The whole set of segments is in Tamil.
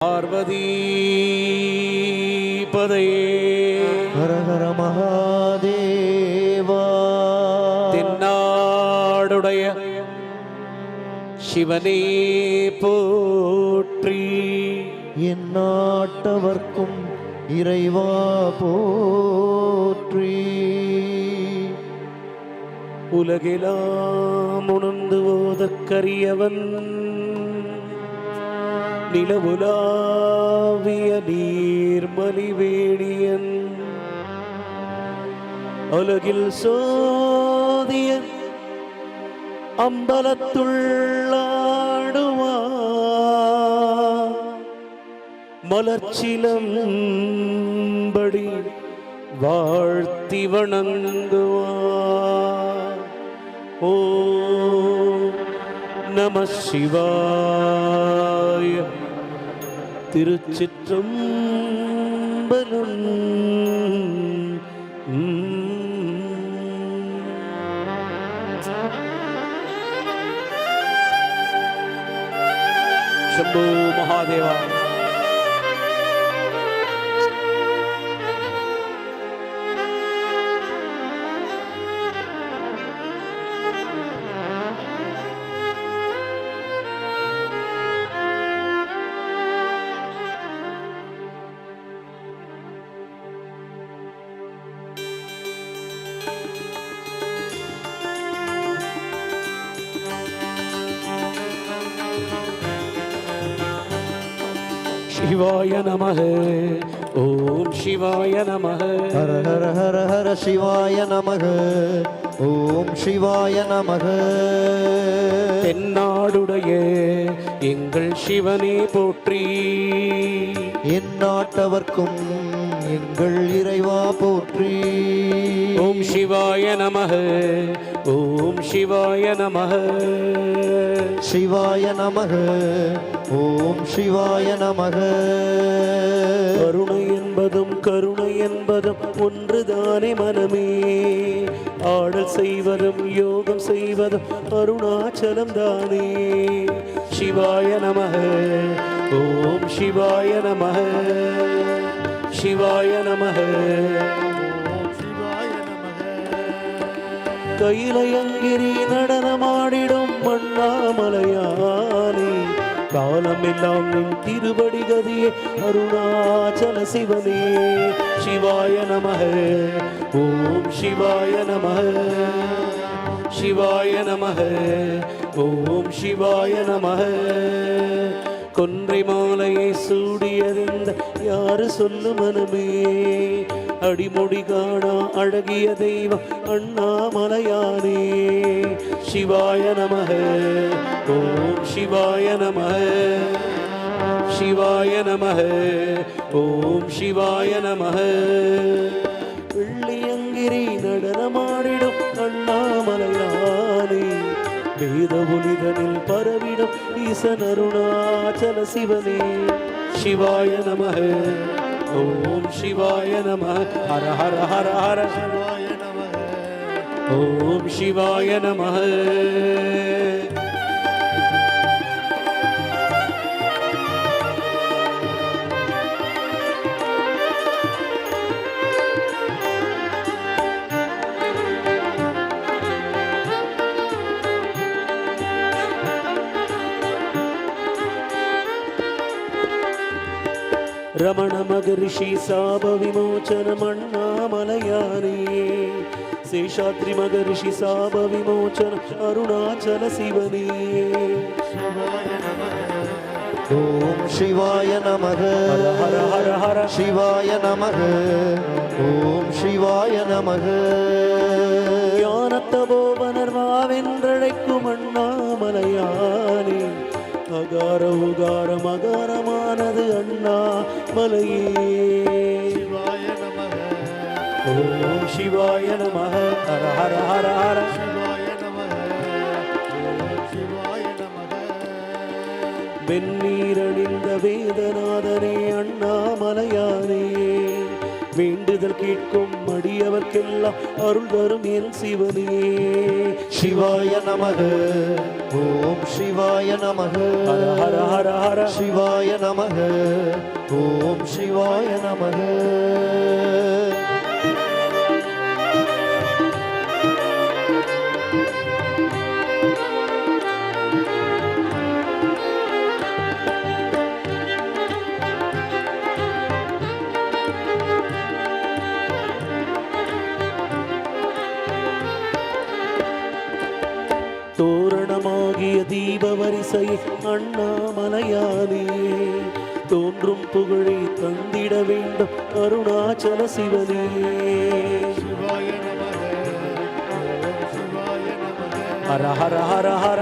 பார்வதி பதையே ஹர ஹர மகாதேவா. தென்னாடுடைய சிவனே போற்றி. எந்நாட்டவர்க்கும் இறைவா போற்றி. உலகெலாம் உணர்ந்து ஓதற்கரியவன் நிலவுலாவிய நீர்மலிவேணியன் அலகில் சோதியன் அம்பலத்துள்ளாடுவான் மலர்ச்சிலம்படி வாழ்த்தி வணங்குவான். ஓ நம சிவாய. திருச்சிற்றம்பலம். சம்போ மகாதேவா. சிவாய நமஹ. ஓம் சிவாய நமஹ. ஹர ஹர ஹர ஹர சிவாய நமக. ஓம் சிவாய நமக. தென்னாடுடைய எங்கள் சிவனே போற்றி. எந்நாட்டவர்க்கும் எங்கள் இறைவா போற்றி. ஓம் சிவாய நமஹ. ஓம் சிவாய நமஹ. சிவாய நமக. ஓம் சிவாய நமக. கருணை என்பதும் கருணை என்பதும் ஒன்றுதானே மனமே. ஆடல் செய்வதும் யோகம் செய்வதும் அருணாச்சலம் தானே. சிவாய நமஹ. ஓம் சிவாய நமஹ. சிவாய நமஹ. கையிலையங்கிரி நடனமாடிடும் அண்ணாமலையானே. காலமெல்லாம் நின் திருவடி கதியே அருணாச்சல சிவனே. சிவாய நமஹ. ஓம் சிவாய நமஹ. சிவாய நமஹ. ஓம் சிவாய நமஹ. கொன்றை மாலையை சூடியறிந்த யாரு சொல்லு மனமே. அடிமொழி காணா அழகிய தெய்வம் அண்ணாமலையானே. சிவாய நமஹ. ஓம் சிவாய நமஹ. சிவாய நமஹ. ஓம் சிவாய நமஹ. வெள்ளியங்கிரி நடனமாடிடும் அண்ணாமலையானே. வேத ஒளிதனில் பரவிடும் ஈசன் அருணாச்சல சிவனே. சிவாய நமஹ. ஓம் சிவாய நமஹ. ஹர ஹர ஹர ஹர. சிவாய நமஹ. ஓம் சிவாய நமஹ. ரமண மகரிஷி சாப விமோச்சனம் அண்ணாமலையானே. சேஷாத்ரி மகரிஷி சாப விமோச்சனம் அருணாச்சல சிவனே. ஓம் சிவாய நமக. ஹர ஹர ஹர. சிவாய நமக. ஓம் சிவாய நமக. ஞானத்தபோவனர் வாவென்றழைக்கும் அண்ணாமலையானே. அகார உகார மகாரமானது அண்ணாமலையே. சிவாய நமஹ. ஓம் சிவாய நமஹ. ஹர ஹர ஹர ஹர. சிவாய நமஹ. ஓம் சிவாய நமஹ. வெந்நீரணிந்த வேதநாதனே அண்ணாமலையானே. வேண்டுதல் கேட்கும் அடியவர்க்கெல்லாம் அருள் தரும் என் சிவனே. சிவாய நமக. ஓம் சிவாய நமக. ஹர ஹர ஹர ஹர சிவாய நமக. ஓம் சிவாய நமக. தோரணமாகிய தீப வரிசை அண்ணாமலையானே, தோன்றும் புகழை தந்திட வேண்டும் அருணாச்சல சிவனே. சிவாய நமக. ஓம் சிவாய நமக. ஹர ஹர ஹர ஹர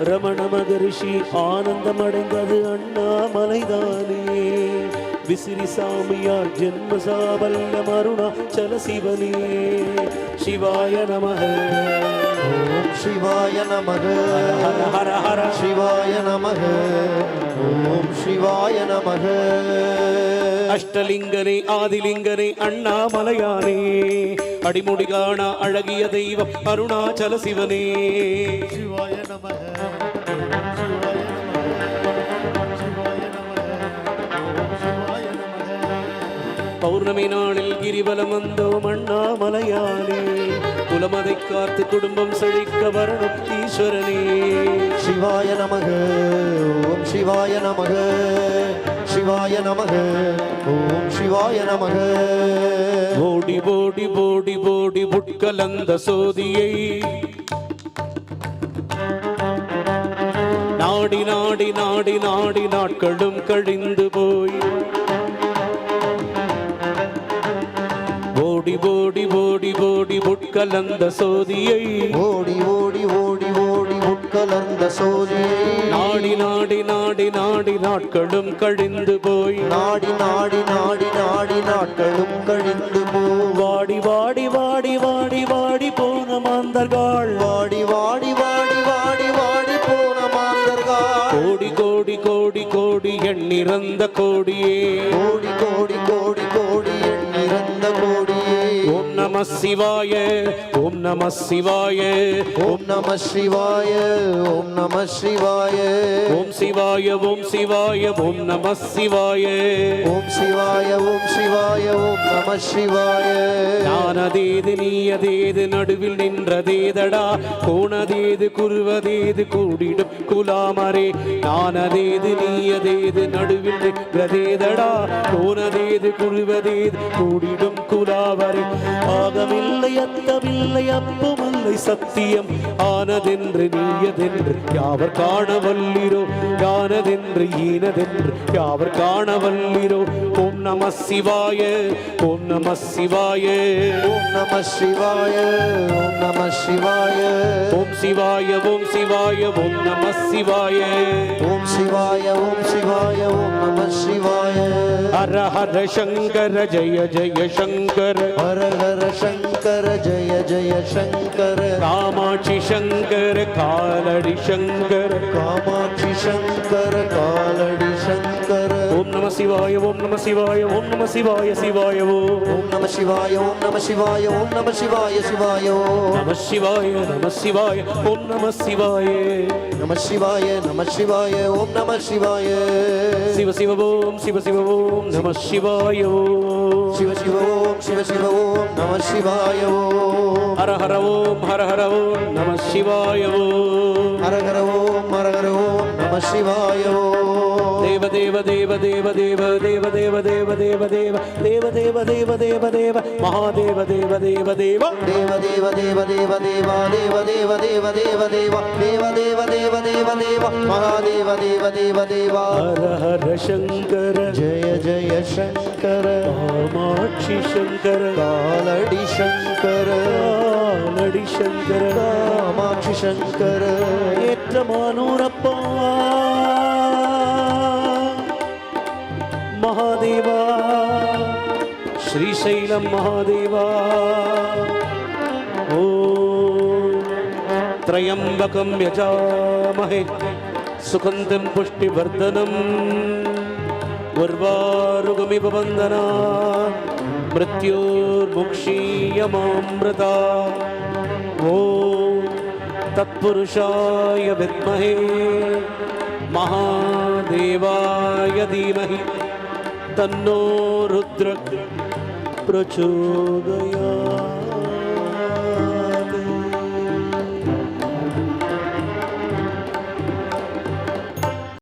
ரமண மகரிஷி ஆனந்தமடைந்தது அண்ணாமலைதானே. விசிறி சாமியார் ஜென்ம சாபல்யம் அருணாச்சல சிவனே. சிவாய நமக. ஓம் சிவாய நமக. ஹர ஹர ஹர சிவாய நமக. ஓம் சிவாய நமக. அஷ்டலிங்கனே ஆதிலிங்கனே அண்ணாமலையானே, அடிமுடி காண அழகிய தெய்வம் அருணாச்சல சிவனே. சிவாய நமக. பௌர்ணமி நாளில் கிரிவலம் வந்தோம் அண்ணாமலையானே, குலமதை காத்து குடும்பம் செழிக்க வரணும் ஈஸ்வரனே. சிவாய நமக. ஓம் சிவாய நமக. சிவாய நமக. ஓம் சிவாய நமக. போடி போடி போடி போடி புட்கலந்த சோதியை நாடி நாடி நாடி நாடி நாட்களும் கழிந்து போய், ஓடி ஓடி ஓடி ஓடி புட்கலந்த சோதியை ஓடி ஓடி ஓடி ஓடி உட்கலர்ந்த சோதியை நாடி நாடி நாடி நாடி நாட்களும் கழிந்து போய், நாடி நாடி நாடி நாடி நாட்களும் கழிந்து போ. வாடி வாடி வாடி வாடி வாடி போன மாந்தர்கள், வாடி வாடி வாடி வாடி வாடி போன மாந்தர்கள், கோடி கோடி கோடி கோடி எண்ணிறந்த கோடியே, கோடி கோடி கோடி கோடி எண்ணிறந்த கோடியே. ஓம் நம சிவாய ஓம் நம சிவாய ஓம் நம சிவாய ஓம் நம சிவாய ஓம் சிவாய ஓம் சிவாய ஓம் நம சிவாய ஓம் சிவாய ஓம் சிவாய ஓம் நம சிவாய. ஞானதேது நீயதேது நடுவில் நின்றதேதடா, கோணதேது குருவதேது கூடிடும் குலாமரே. ஞானதேது நீயதேது நடுவில் நின்றதேதடா, கோணதேது குருவதேது கூடிடும் குலாவரே. ஆகமில்லை அத்தமில்லை அப்பமில்லை சத்தியம், ஆனதென்று நீயதென்று யாவர் காணவல்லிரோ, யானதென்று ஈனதென்று யாவர் காணவல்லிரோ. ஓம் நம சிவாய ஓம் நம சிவாய ஓம் நம சிவாய ஓம் நம சிவாய ஓம் சிவாய ஓம் சிவாய ஓம் நம சிவாய ஓம் சிவாய ஓம் சிவாய ஓம் நம சிவாய. ஹர ஹர சங்கர ஜய ஜய சங்கர, ஹர ஹர சங்கர ஜய ஜய சங்கர, காமாட்சி சங்கர காலடி சங்கர, காமாட்சி சங்கர காலடி சங்கர. ஓம் நம சிவாய ஓம் நம சிவாய ஓம் நம சிவாய சிவாய ஓம் நம சிவாய ஓம் நம சிவாய ஓம் நம சிவாய சிவாய நம சிவாய நம சிவாய ஓம் நம சிவாய நம சிவாய நம சிவாய ஓம் நம சிவாய. சிவ சிவ ஓம் சிவ சிவ ஓம் நம சிவாய சிவ சிவ ஓம் சிவ சிவ ஓம் நம சிவாய ஓம். ஹர ஹர ஓம் நம சிவாய ஹர ஹர ஓம் நம சிவாய ஓம். தேவ தேவ தேவ தேவ தேவ தேவ தேவ தேவ தேவ தேவ தேவ தேவ தேவ தேவ தேவ மகாதேவ தேவ தேவ தேவ தேவ தேவ தேவ தேவ தேவா தேவ தேவ தேவ தேவ தேவ தேவ தேவ தேவ தேவ தேவ மகாதேவ தேவ தேவ தேவா. ஹர ஹர சங்கர ஜய ஜய சங்கர, காமாட்சி சங்கர காலடி சங்கர, காலடி சங்கர, காமாட்சி சங்கர. ஏற்றமானூரப்பா மகாதேவா, ஸ்ரீசைலம் மகாதேவா. ஓம் த்ரயம்பகம் யஜாமஹே सुगन्धिं पुष्टिवर्धनम् उर्वारुकमिव बन्धना मृत्युर्मुक्षीयमामृता ॐ तत्पुरुषाय विद्महे महादेवाय धीमहि तन्नो रुद्र प्रचोदयात्।